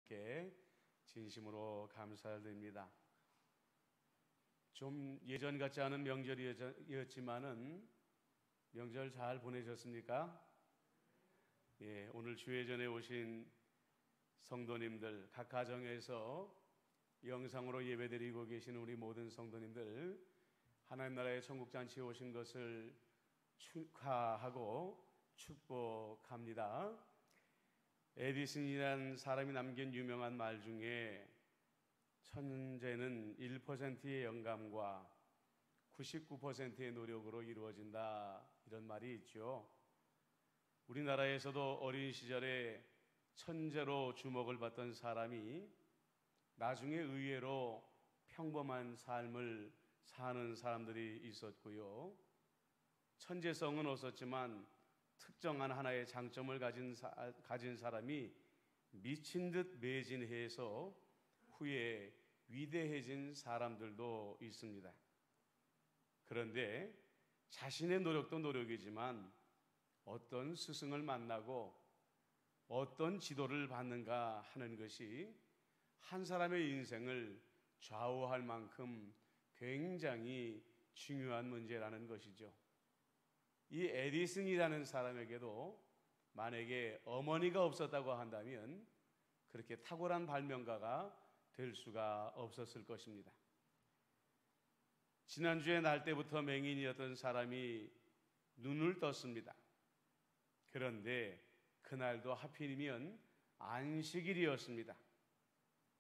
께 진심으로 감사드립니다. 좀 예전 같지 않은 명절이었지만은 명절 잘 보내셨습니까? 예, 오늘 주회전에 오신 성도님들, 각 가정에서 영상으로 예배드리고 계시는 우리 모든 성도님들, 하나님 나라의 천국잔치에 오신 것을 축하하고 축복합니다. 에디슨이라는 사람이 남긴 유명한 말 중에 천재는 1%의 영감과 99%의 노력으로 이루어진다, 이런 말이 있죠. 우리나라에서도 어린 시절에 천재로 주목을 받던 사람이 나중에 의외로 평범한 삶을 사는 사람들이 있었고요. 천재성은 없었지만 특정한 하나의 장점을 가진 사람이 미친 듯 매진해서 후에 위대해진 사람들도 있습니다. 그런데 자신의 노력도 노력이지만 어떤 스승을 만나고 어떤 지도를 받는가 하는 것이 한 사람의 인생을 좌우할 만큼 굉장히 중요한 문제라는 것이죠. 이 에디슨이라는 사람에게도 만약에 어머니가 없었다고 한다면 그렇게 탁월한 발명가가 될 수가 없었을 것입니다. 지난주에 날 때부터 맹인이었던 사람이 눈을 떴습니다. 그런데 그날도 하필이면 안식일이었습니다.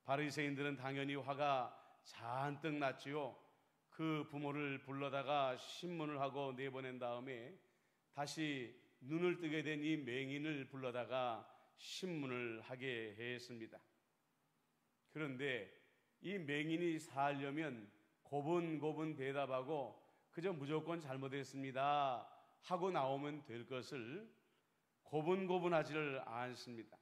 바리새인들은 당연히 화가 잔뜩 났지요. 그 부모를 불러다가 신문을 하고 내보낸 다음에 다시 눈을 뜨게 된 이 맹인을 불러다가 신문을 하게 했습니다. 그런데 이 맹인이 살려면 고분고분 대답하고 그저 무조건 잘못했습니다 하고 나오면 될 것을 고분고분하지를 않습니다.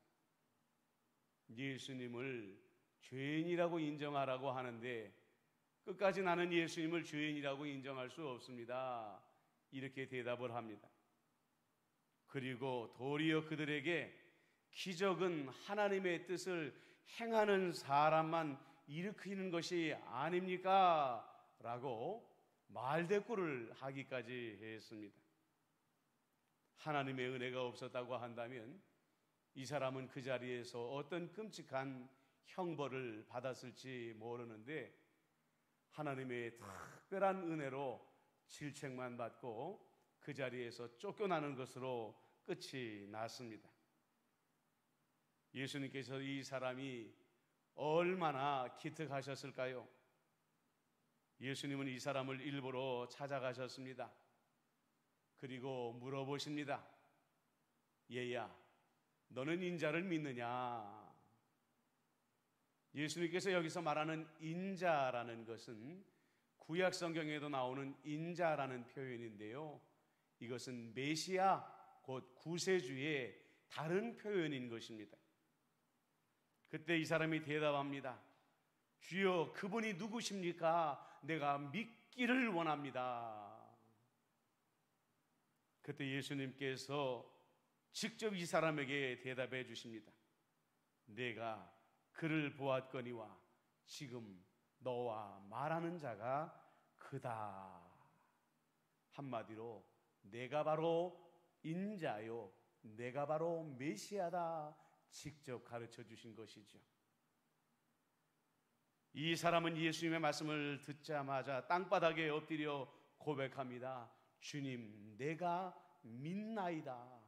예수님을 죄인이라고 인정하라고 하는데 끝까지 나는 예수님을 죄인이라고 인정할 수 없습니다, 이렇게 대답을 합니다. 그리고 도리어 그들에게 기적은 하나님의 뜻을 행하는 사람만 일으키는 것이 아닙니까? 라고 말대꾸를 하기까지 했습니다. 하나님의 은혜가 없었다고 한다면 이 사람은 그 자리에서 어떤 끔찍한 형벌을 받았을지 모르는데 하나님의 특별한 은혜로 질책만 받고 그 자리에서 쫓겨나는 것으로 끝이 났습니다. 예수님께서 이 사람이 얼마나 기특하셨을까요? 예수님은 이 사람을 일부러 찾아가셨습니다. 그리고 물어보십니다. 얘야, 너는 인자를 믿느냐? 예수님께서 여기서 말하는 인자라는 것은 구약 성경에도 나오는 인자라는 표현인데요, 이것은 메시아, 곧 구세주의 다른 표현인 것입니다. 그때 이 사람이 대답합니다. 주여, 그분이 누구십니까? 내가 믿기를 원합니다. 그때 예수님께서 직접 이 사람에게 대답해 주십니다. 내가 그를 보았거니와 지금 너와 말하는 자가 그다. 한마디로 내가 바로 인자요, 내가 바로 메시아다, 직접 가르쳐 주신 것이죠. 이 사람은 예수님의 말씀을 듣자마자 땅바닥에 엎드려 고백합니다. 주님, 내가 믿나이다.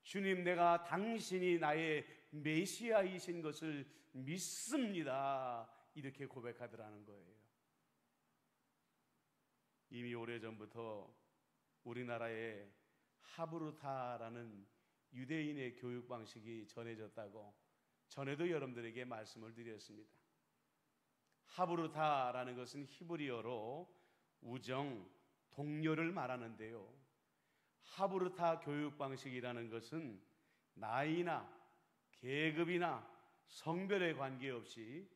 주님, 내가 당신이 나의 메시아이신 것을 믿습니다. 이렇게 고백하더라는 거예요. 이미 오래전부터 우리나라에 하브루타라는 유대인의 교육 방식이 전해졌다고 전에도 여러분들에게 말씀을 드렸습니다. 하브루타라는 것은 히브리어로 우정, 동료를 말하는데요, 하브루타 교육 방식이라는 것은 나이나 계급이나 성별에 관계없이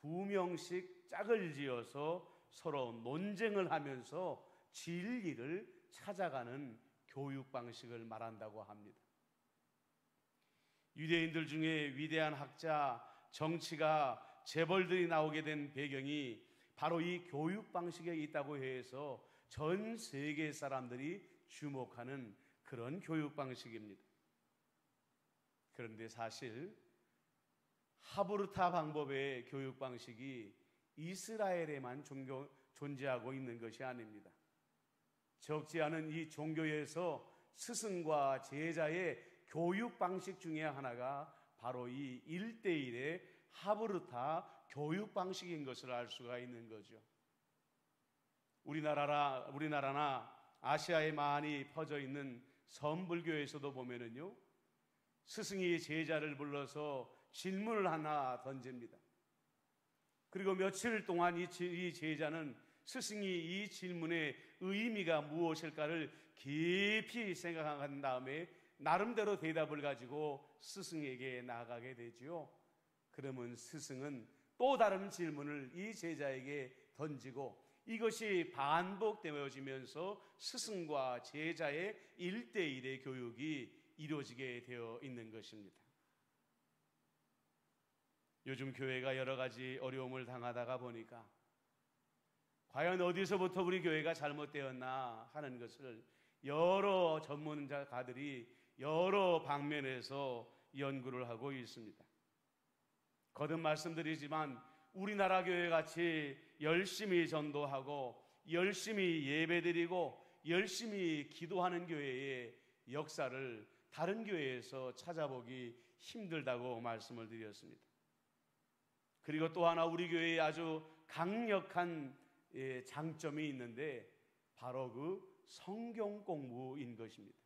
2명씩 짝을 지어서 서로 논쟁을 하면서 진리를 찾아가는 교육 방식을 말한다고 합니다. 유대인들 중에 위대한 학자 정치가, 재벌들이 나오게 된 배경이 바로 이 교육 방식에 있다고 해서 전 세계 사람들이 주목하는 그런 교육 방식입니다. 그런데 사실 하브르타 방법의 교육 방식이 이스라엘에만 존재하고 있는 것이 아닙니다. 적지 않은 이 종교에서 스승과 제자의 교육 방식 중에 하나가 바로 이 1:1의 하브르타 교육 방식인 것을 알 수가 있는 거죠. 우리나라나 아시아에 많이 퍼져 있는 선불교에서도 보면은요, 스승이 제자를 불러서 질문을 하나 던집니다. 그리고 며칠 동안 이 제자는 스승이 이 질문의 의미가 무엇일까를 깊이 생각한 다음에 나름대로 대답을 가지고 스승에게 나아가게 되지요. 그러면 스승은 또 다른 질문을 이 제자에게 던지고 이것이 반복되어지면서 스승과 제자의 1:1의 교육이 이루어지게 되어 있는 것입니다. 요즘 교회가 여러 가지 어려움을 당하다가 보니까 과연 어디서부터 우리 교회가 잘못되었나 하는 것을 여러 전문가들이 여러 방면에서 연구를 하고 있습니다. 거듭 말씀드리지만 우리나라 교회 같이 열심히 전도하고 열심히 예배드리고 열심히 기도하는 교회의 역사를 다른 교회에서 찾아보기 힘들다고 말씀을 드렸습니다. 그리고 또 하나 우리 교회에 아주 강력한 장점이 있는데 바로 그 성경 공부인 것입니다.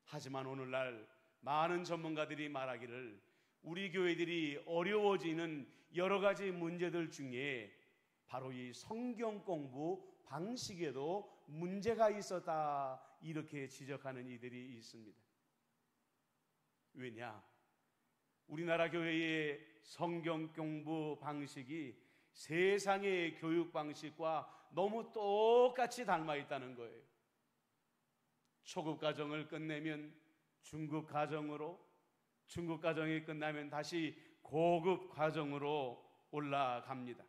하지만 오늘날 많은 전문가들이 말하기를 우리 교회들이 어려워지는 여러 가지 문제들 중에 바로 이 성경 공부 방식에도 문제가 있었다, 이렇게 지적하는 이들이 있습니다. 왜냐? 우리나라 교회의 성경 공부 방식이 세상의 교육 방식과 너무 똑같이 닮아 있다는 거예요. 초급 과정을 끝내면 중급 과정으로, 중급 과정이 끝나면 다시 고급 과정으로 올라갑니다.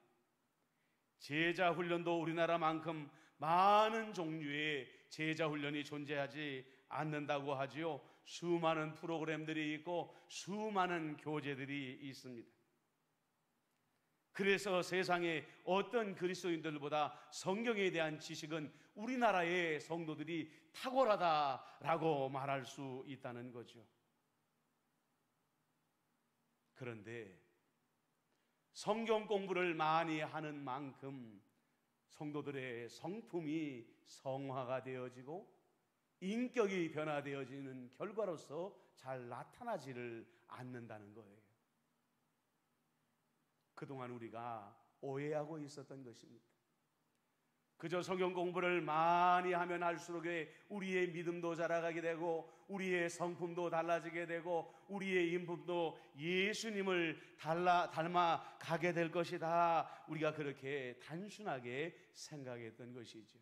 제자 훈련도 우리나라만큼 많은 종류의 제자 훈련이 존재하지 않는다고 하지요. 수많은 프로그램들이 있고 수많은 교재들이 있습니다. 그래서 세상에 어떤 그리스도인들보다 성경에 대한 지식은 우리나라의 성도들이 탁월하다라고 말할 수 있다는 거죠. 그런데 성경 공부를 많이 하는 만큼 성도들의 성품이 성화가 되어지고 인격이 변화되어지는 결과로서 잘 나타나지를 않는다는 거예요. 그동안 우리가 오해하고 있었던 것입니다. 그저 성경 공부를 많이 하면 할수록 우리의 믿음도 자라가게 되고 우리의 성품도 달라지게 되고 우리의 인품도 예수님을 닮아 가게 될 것이다, 우리가 그렇게 단순하게 생각했던 것이죠.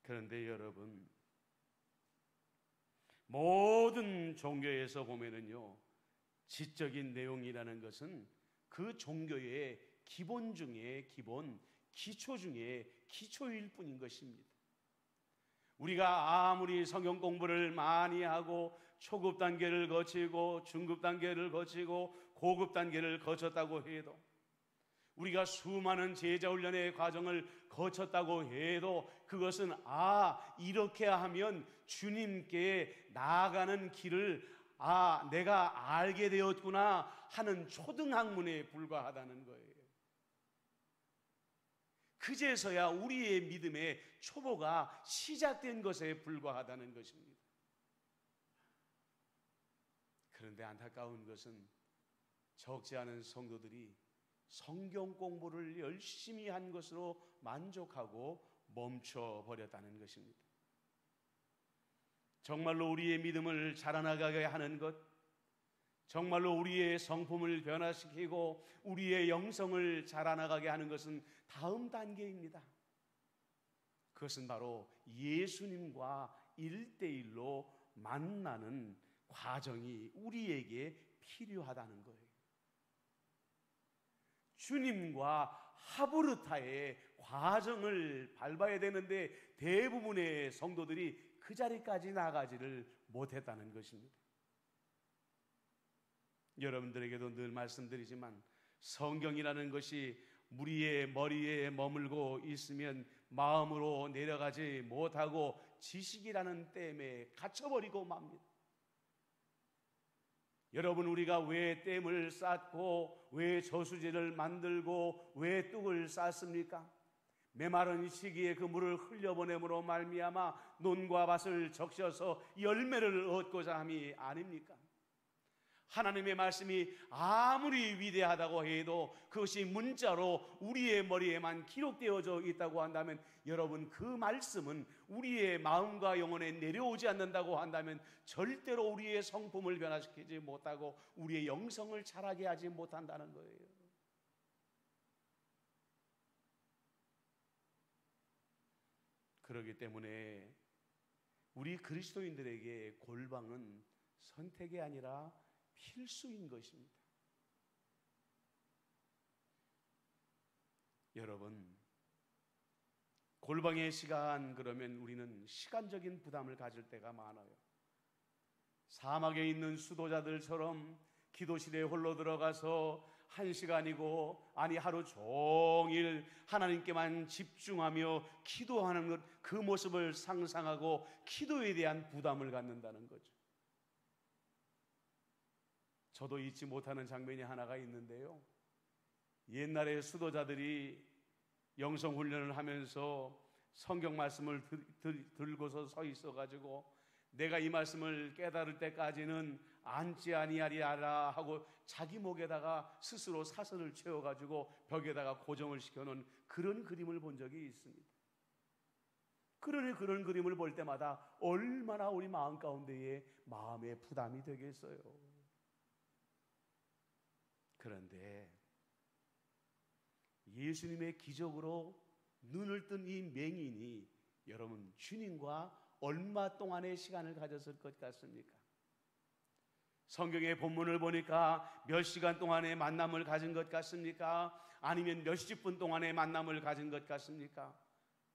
그런데 여러분, 모든 종교에서 보면은요, 지적인 내용이라는 것은 그 종교의 기본 중에 기본, 기초 중에 기초일 뿐인 것입니다. 우리가 아무리 성경 공부를 많이 하고 초급 단계를 거치고 중급 단계를 거치고 고급 단계를 거쳤다고 해도, 우리가 수많은 제자 훈련의 과정을 거쳤다고 해도 그것은 이렇게 하면 주님께 나아가는 길을 내가 알게 되었구나 하는 초등학문에 불과하다는 거예요. 그제서야 우리의 믿음의 초보가 시작된 것에 불과하다는 것입니다. 그런데 안타까운 것은 적지 않은 성도들이 성경 공부를 열심히 한 것으로 만족하고 멈춰버렸다는 것입니다. 정말로 우리의 믿음을 자라나가게 하는 것, 정말로 우리의 성품을 변화시키고 우리의 영성을 자라나가게 하는 것은 다음 단계입니다. 그것은 바로 예수님과 1:1로 만나는 과정이 우리에게 필요하다는 거예요. 주님과 하브르타의 과정을 밟아야 되는데 대부분의 성도들이 그 자리까지 나가지를 못했다는 것입니다. 여러분들에게도 늘 말씀드리지만 성경이라는 것이 우리의 머리에 머물고 있으면 마음으로 내려가지 못하고 지식이라는 댐에 갇혀버리고 맙니다. 여러분, 우리가 왜 댐을 쌓고 왜 저수지를 만들고 왜 뚝을 쌓습니까? 메마른 시기에 그 물을 흘려보냄으로 말미암아 논과 밭을 적셔서 열매를 얻고자 함이 아닙니까? 하나님의 말씀이 아무리 위대하다고 해도 그것이 문자로 우리의 머리에만 기록되어져 있다고 한다면, 여러분, 그 말씀은 우리의 마음과 영혼에 내려오지 않는다고 한다면 절대로 우리의 성품을 변화시키지 못하고 우리의 영성을 자라게 하지 못한다는 거예요. 그렇기 때문에 우리 그리스도인들에게 골방은 선택이 아니라 필수인 것입니다. 여러분, 골방의 시간, 그러면 우리는 시간적인 부담을 가질 때가 많아요. 사막에 있는 수도자들처럼 기도실에 홀로 들어가서 1시간이고 아니 하루 종일 하나님께만 집중하며 기도하는 것, 그 모습을 상상하고 기도에 대한 부담을 갖는다는 거죠. 저도 잊지 못하는 장면이 하나가 있는데요, 옛날에 수도자들이 영성훈련을 하면서 성경 말씀을 들고서 서 있어가지고 내가 이 말씀을 깨달을 때까지는 앉지 아니하리라 하고 자기 목에다가 스스로 사슬을 채워가지고 벽에다가 고정을 시켜놓은 그런 그림을 본 적이 있습니다. 그러니 그런 그림을 볼 때마다 얼마나 우리 마음 가운데에 마음의 부담이 되겠어요. 그런데 예수님의 기적으로 눈을 뜬 이 맹인이 여러분, 주님과 얼마 동안의 시간을 가졌을 것 같습니까? 성경의 본문을 보니까 몇 시간 동안의 만남을 가진 것 같습니까? 아니면 몇십 분 동안의 만남을 가진 것 같습니까?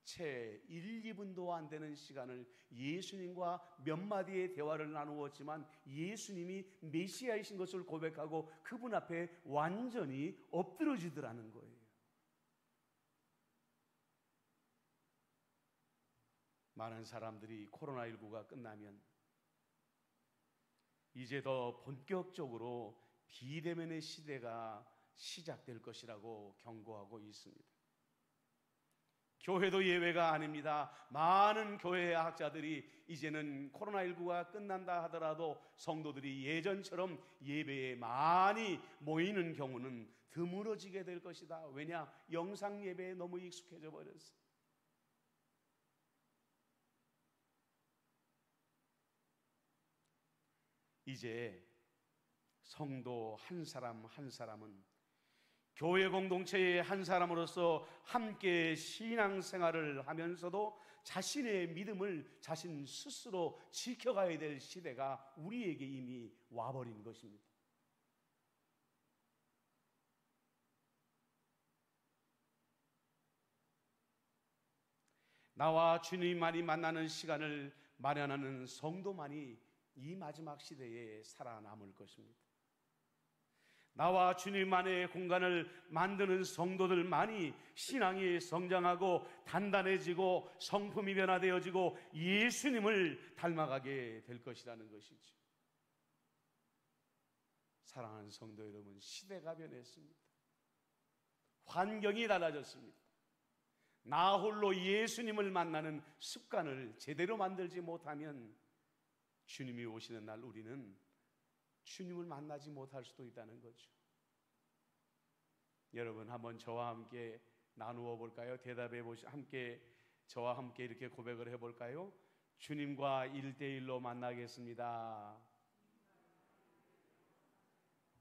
채 1, 2분도 안 되는 시간을 예수님과 몇 마디의 대화를 나누었지만 예수님이 메시아이신 것을 고백하고 그분 앞에 완전히 엎드러지더라는 거예요. 많은 사람들이 코로나19가 끝나면 이제 더 본격적으로 비대면의 시대가 시작될 것이라고 경고하고 있습니다. 교회도 예외가 아닙니다. 많은 교회 학자들이 이제는 코로나19가 끝난다 하더라도 성도들이 예전처럼 예배에 많이 모이는 경우는 드물어지게 될 것이다. 왜냐? 영상 예배에 너무 익숙해져 버렸어요. 이제 성도 한 사람 한 사람은 교회 공동체의 한 사람으로서 함께 신앙생활을 하면서도 자신의 믿음을 자신 스스로 지켜가야 될 시대가 우리에게 이미 와버린 것입니다. 나와 주님만이 만나는 시간을 마련하는 성도만이 이 마지막 시대에 살아남을 것입니다. 나와 주님만의 공간을 만드는 성도들만이 신앙이 성장하고 단단해지고 성품이 변화되어지고 예수님을 닮아가게 될 것이라는 것이죠. 사랑하는 성도 여러분, 시대가 변했습니다. 환경이 달라졌습니다. 나 홀로 예수님을 만나는 습관을 제대로 만들지 못하면 주님이 오시는 날 우리는 주님을 만나지 못할 수도 있다는 거죠. 여러분, 한번 저와 함께 나누어 볼까요? 대답해 함께 저와 함께 이렇게 고백을 해볼까요? 주님과 1대1로 만나겠습니다.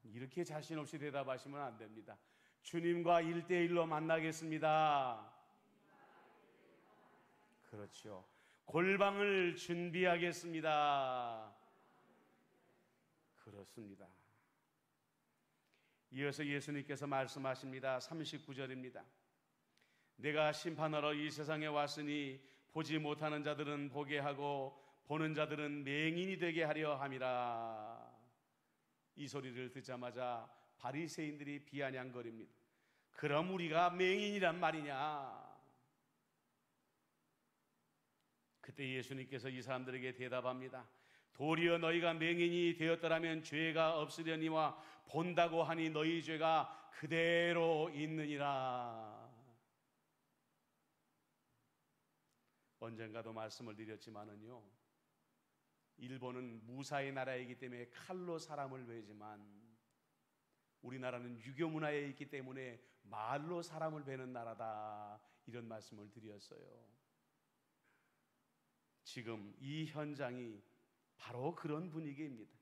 이렇게 자신 없이 대답하시면 안 됩니다. 주님과 1대1로 만나겠습니다. 그렇죠. 골방을 준비하겠습니다. 그렇습니다. 이어서 예수님께서 말씀하십니다. 39절입니다. 내가 심판하러 이 세상에 왔으니 보지 못하는 자들은 보게 하고 보는 자들은 맹인이 되게 하려 함이라. 이 소리를 듣자마자 바리새인들이 비아냥거립니다. 그럼 우리가 맹인이란 말이냐? 그때 예수님께서 이 사람들에게 대답합니다. 도리어 너희가 맹인이 되었더라면 죄가 없으려니와 본다고 하니 너희 죄가 그대로 있느니라. 언젠가도 말씀을 드렸지만은요, 일본은 무사의 나라이기 때문에 칼로 사람을 베지만 우리나라는 유교 문화에 있기 때문에 말로 사람을 베는 나라다, 이런 말씀을 드렸어요. 지금 이 현장이 바로 그런 분위기입니다.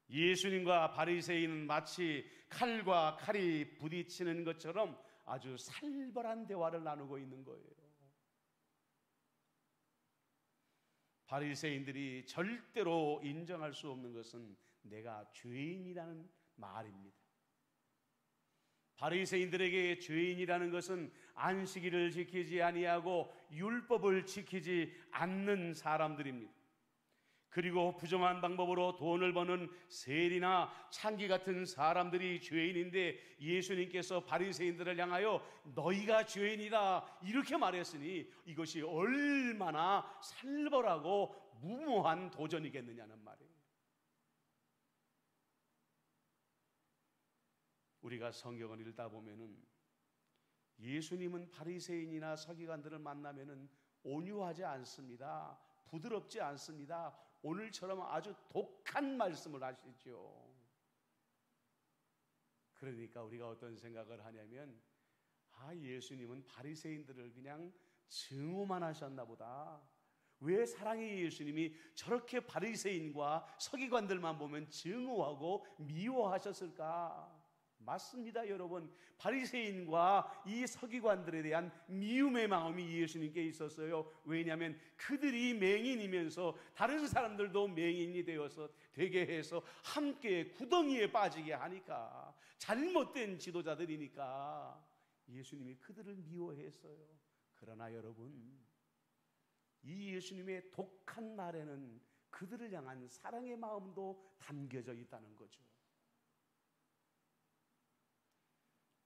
예수님과 바리새인은 마치 칼과 칼이 부딪히는 것처럼 아주 살벌한 대화를 나누고 있는 거예요. 바리새인들이 절대로 인정할 수 없는 것은 내가 죄인이라는 말입니다. 바리새인들에게 죄인이라는 것은 안식일을 지키지 아니하고 율법을 지키지 않는 사람들입니다. 그리고 부정한 방법으로 돈을 버는 세리나 창기 같은 사람들이 죄인인데, 예수님께서 바리새인들을 향하여 너희가 죄인이다 이렇게 말했으니 이것이 얼마나 살벌하고 무모한 도전이겠느냐는 말이에요. 우리가 성경을 읽다 보면은 예수님은 바리새인이나 서기관들을 만나면은 온유하지 않습니다. 부드럽지 않습니다. 오늘처럼 아주 독한 말씀을 하시죠. 그러니까 우리가 어떤 생각을 하냐면, 예수님은 바리새인들을 그냥 증오만 하셨나 보다. 왜 사랑의 예수님이 저렇게 바리새인과 서기관들만 보면 증오하고 미워하셨을까? 맞습니다, 여러분. 바리새인과 이 서기관들에 대한 미움의 마음이 예수님께 있었어요. 왜냐하면 그들이 맹인이면서 다른 사람들도 맹인이 되게 해서 함께 구덩이에 빠지게 하니까, 잘못된 지도자들이니까 예수님이 그들을 미워했어요. 그러나 여러분, 이 예수님의 독한 말에는 그들을 향한 사랑의 마음도 담겨져 있다는 거죠.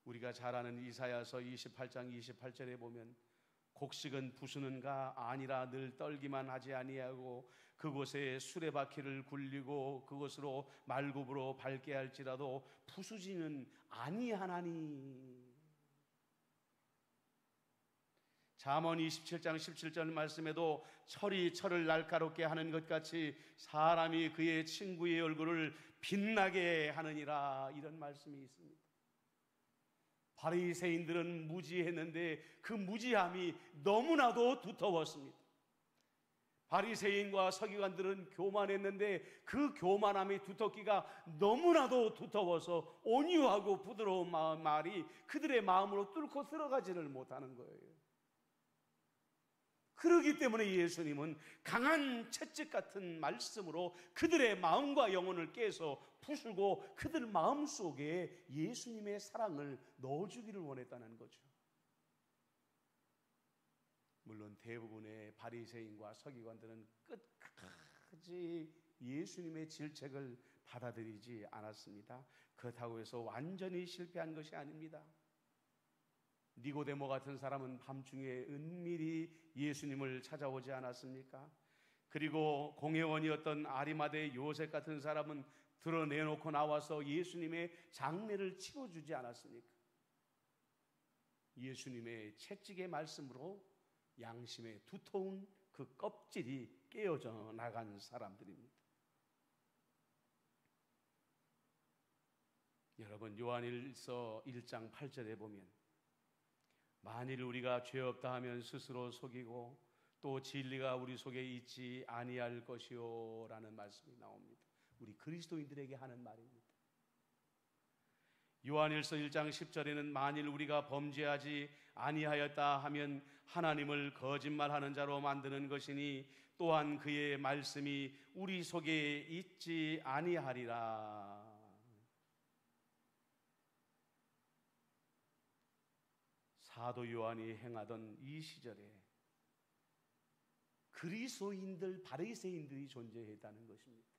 우리가 잘 아는 이사야서 28장 28절에 보면, 곡식은 부수는가 아니라 늘 떨기만 하지 아니하고 그곳에 수레바퀴를 굴리고 그곳으로 말굽으로 밟게 할지라도 부수지는 아니하나니. 잠언 27장 17절 말씀에도 철이 철을 날카롭게 하는 것 같이 사람이 그의 친구의 얼굴을 빛나게 하느니라, 이런 말씀이 있습니다. 바리새인들은 무지했는데 그 무지함이 너무나도 두터웠습니다. 바리새인과 서기관들은 교만했는데 그 교만함이 두텁기가 너무나도 두터워서 온유하고 부드러운 말이 그들의 마음으로 뚫고 들어가지를 못하는 거예요. 그렇기 때문에 예수님은 강한 채찍 같은 말씀으로 그들의 마음과 영혼을 깨서 부수고 그들 마음속에 예수님의 사랑을 넣어주기를 원했다는 거죠. 물론 대부분의 바리새인과 서기관들은 끝까지 예수님의 질책을 받아들이지 않았습니다. 그렇다고 해서 완전히 실패한 것이 아닙니다. 니고데모 같은 사람은 밤중에 은밀히 예수님을 찾아오지 않았습니까? 그리고 공회원이었던 아리마대 요셉 같은 사람은 드러내놓고 나와서 예수님의 장례를 치러주지 않았습니까? 예수님의 채찍의 말씀으로 양심의 두터운 그 껍질이 깨어져 나간 사람들입니다. 여러분, 요한일서 1장 8절에 보면, 만일 우리가 죄 없다 하면 스스로 속이고 또 진리가 우리 속에 있지 아니할 것이요 라는 말씀이 나옵니다. 우리 그리스도인들에게 하는 말입니다. 요한일서 1장 10절에는 만일 우리가 범죄하지 아니하였다 하면 하나님을 거짓말하는 자로 만드는 것이니 또한 그의 말씀이 우리 속에 있지 아니하리라. 사도 요한이 행하던 이 시절에 그리스도인들, 바리새인들이 존재했다는 것입니다.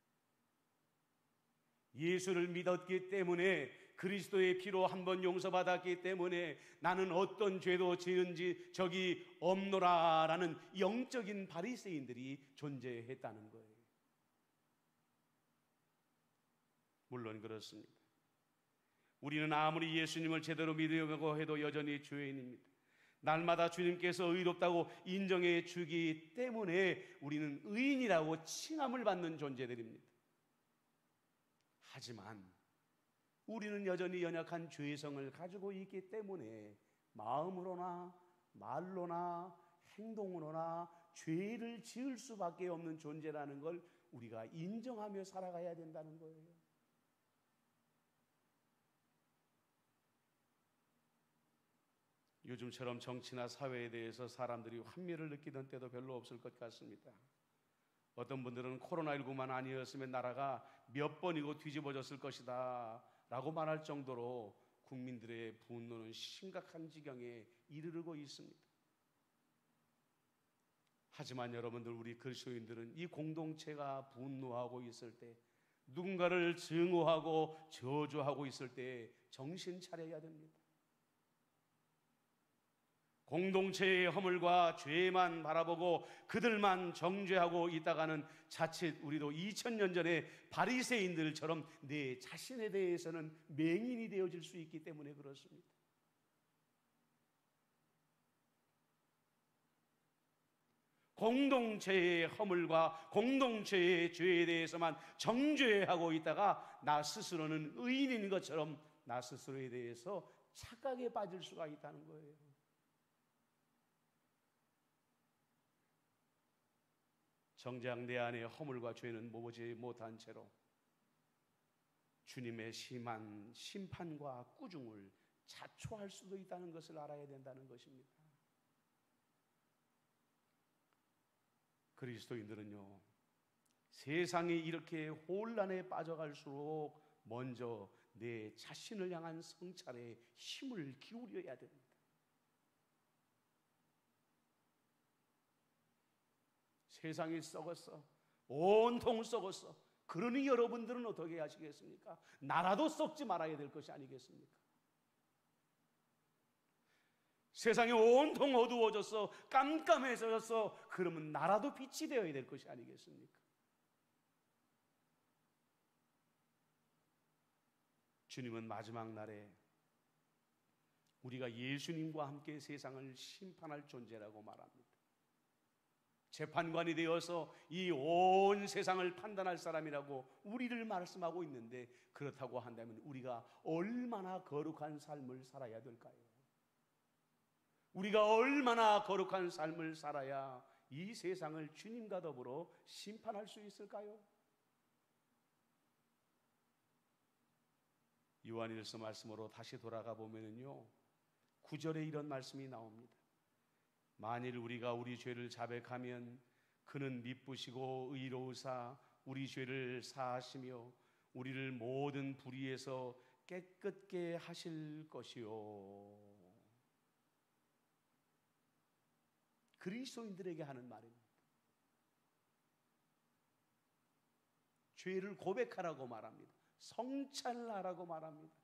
예수를 믿었기 때문에, 그리스도의 피로 한 번 용서받았기 때문에 나는 어떤 죄도 지은 적이 없노라라는 영적인 바리새인들이 존재했다는 거예요. 물론 그렇습니다. 우리는 아무리 예수님을 제대로 믿으려고 해도 여전히 죄인입니다. 날마다 주님께서 의롭다고 인정해 주기 때문에 우리는 의인이라고 칭함을 받는 존재들입니다. 하지만 우리는 여전히 연약한 죄성을 가지고 있기 때문에 마음으로나 말로나 행동으로나 죄를 지을 수밖에 없는 존재라는 걸 우리가 인정하며 살아가야 된다는 거예요. 요즘처럼 정치나 사회에 대해서 사람들이 환멸을 느끼던 때도 별로 없을 것 같습니다. 어떤 분들은 코로나19만 아니었으면 나라가 몇 번이고 뒤집어졌을 것이다 라고 말할 정도로 국민들의 분노는 심각한 지경에 이르르고 있습니다. 하지만 여러분들, 우리 그리스도인들은 이 공동체가 분노하고 있을 때, 누군가를 증오하고 저주하고 있을 때 정신 차려야 됩니다. 공동체의 허물과 죄만 바라보고 그들만 정죄하고 있다가는 자칫 우리도 2000년 전에 바리새인들처럼 내 자신에 대해서는 맹인이 되어질 수 있기 때문에 그렇습니다. 공동체의 허물과 공동체의 죄에 대해서만 정죄하고 있다가 나 스스로는 의인인 것처럼 나 스스로에 대해서 착각에 빠질 수가 있다는 거예요. 정작 내 안의 허물과 죄는 보지 못한 채로 주님의 심한 심판과 꾸중을 자초할 수도 있다는 것을 알아야 된다는 것입니다. 그리스도인들은요, 세상이 이렇게 혼란에 빠져갈수록 먼저 내 자신을 향한 성찰에 힘을 기울여야 됩니다. 세상이 썩었어, 온통 썩었어. 그러니 여러분들은 어떻게 하시겠습니까? 나라도 썩지 말아야 될 것이 아니겠습니까? 세상이 온통 어두워졌어, 깜깜해졌어. 그러면 나라도 빛이 되어야 될 것이 아니겠습니까? 주님은 마지막 날에 우리가 예수님과 함께 세상을 심판할 존재라고 말합니다. 재판관이 되어서 이 온 세상을 판단할 사람이라고 우리를 말씀하고 있는데, 그렇다고 한다면 우리가 얼마나 거룩한 삶을 살아야 될까요? 우리가 얼마나 거룩한 삶을 살아야 이 세상을 주님과 더불어 심판할 수 있을까요? 요한일서 말씀으로 다시 돌아가 보면요, 9절에 이런 말씀이 나옵니다. 만일 우리가 우리 죄를 자백하면 그는 미쁘시고 의로우사 우리 죄를 사하시며 우리를 모든 불의에서 깨끗게 하실 것이요. 그리스도인들에게 하는 말입니다. 죄를 고백하라고 말합니다. 성찰하라고 말합니다.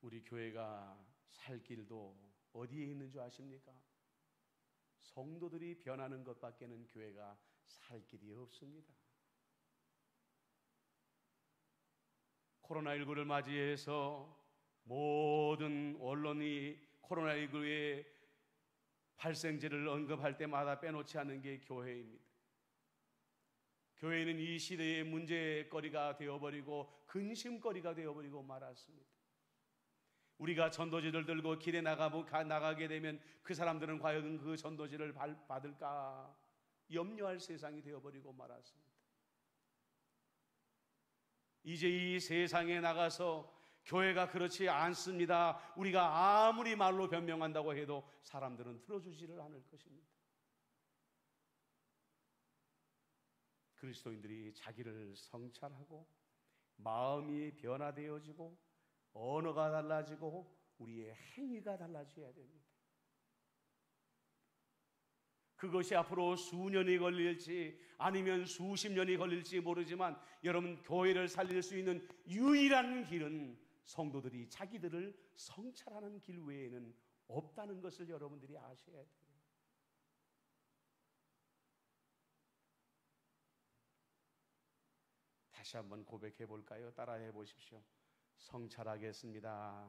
우리 교회가 살 길도 어디에 있는 줄 아십니까? 성도들이 변하는 것밖에는 교회가 살 길이 없습니다. 코로나19를 맞이해서 모든 언론이 코로나19의 발생지를 언급할 때마다 빼놓지 않는 게 교회입니다. 교회는 이 시대의 문제거리가 되어버리고 근심거리가 되어버리고 말았습니다. 우리가 전도지를 들고 길에 나가게 되면 그 사람들은 과연 그 전도지를 받을까 염려할 세상이 되어버리고 말았습니다. 이제 이 세상에 나가서 교회가 그렇지 않습니다. 우리가 아무리 말로 변명한다고 해도 사람들은 들어주지를 않을 것입니다. 그리스도인들이 자기를 성찰하고 마음이 변화되어지고 언어가 달라지고 우리의 행위가 달라져야 됩니다. 그것이 앞으로 수년이 걸릴지 아니면 수십 년이 걸릴지 모르지만 여러분, 교회를 살릴 수 있는 유일한 길은 성도들이 자기들을 성찰하는 길 외에는 없다는 것을 여러분들이 아셔야 돼요. 다시 한번 고백해 볼까요? 따라해 보십시오. 성찰하겠습니다.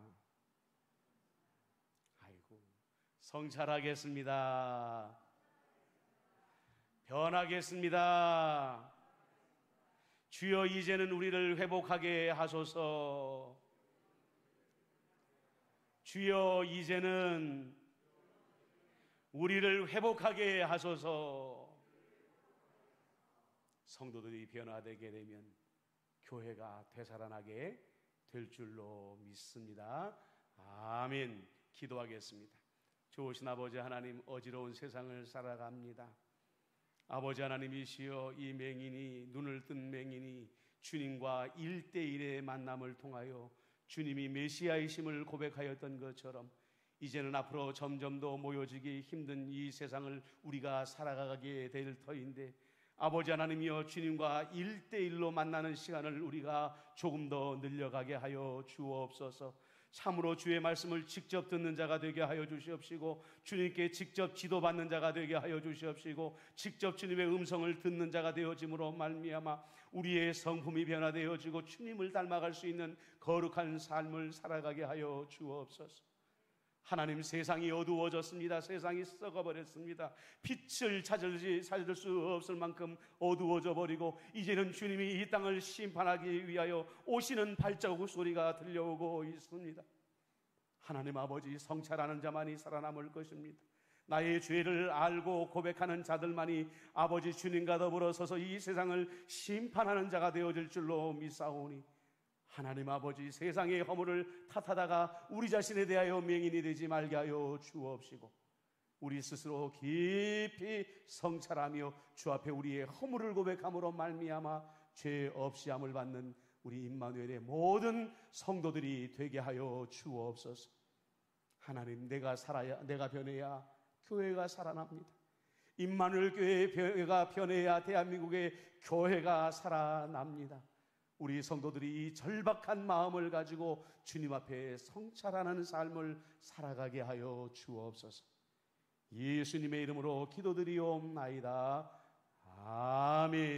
아이고, 성찰하겠습니다. 변하겠습니다. 주여, 이제는 우리를 회복하게 하소서. 주여, 이제는 우리를 회복하게 하소서. 성도들이 변화되게 되면 교회가 되살아나게 될 줄로 믿습니다. 아멘. 기도하겠습니다. 좋으신 아버지 하나님, 어지러운 세상을 살아갑니다. 아버지 하나님이시여, 이 맹인이, 눈을 뜬 맹인이 주님과 1대1의 만남을 통하여 주님이 메시아이심을 고백하였던 것처럼 이제는 앞으로 점점 더 모여지기 힘든 이 세상을 우리가 살아가게 될 터인데, 아버지 하나님이여, 주님과 1대1로 만나는 시간을 우리가 조금 더 늘려가게 하여 주옵소서. 참으로 주의 말씀을 직접 듣는 자가 되게 하여 주시옵시고, 주님께 직접 지도받는 자가 되게 하여 주시옵시고, 직접 주님의 음성을 듣는 자가 되어짐으로 말미암아 우리의 성품이 변화되어지고 주님을 닮아갈 수 있는 거룩한 삶을 살아가게 하여 주옵소서. 하나님, 세상이 어두워졌습니다. 세상이 썩어버렸습니다. 빛을 찾을 수 없을 만큼 어두워져 버리고 이제는 주님이 이 땅을 심판하기 위하여 오시는 발자국 소리가 들려오고 있습니다. 하나님 아버지, 성찰하는 자만이 살아남을 것입니다. 나의 죄를 알고 고백하는 자들만이 아버지 주님과 더불어 서서 이 세상을 심판하는 자가 되어질 줄로 믿사오니, 하나님 아버지, 세상의 허물을 탓하다가 우리 자신에 대하여 맹인이 되지 말게 하여 주옵시고, 우리 스스로 깊이 성찰하며 주 앞에 우리의 허물을 고백함으로 말미암아 죄 없이 함을 받는 우리 임마누엘의 모든 성도들이 되게 하여 주옵소서. 하나님, 내가 변해야 교회가 살아납니다. 임마누엘 교회가 변해야 대한민국의 교회가 살아납니다. 우리 성도들이 이 절박한 마음을 가지고 주님 앞에 성찰하는 삶을 살아가게 하여 주옵소서. 예수님의 이름으로 기도드리옵나이다. 아멘.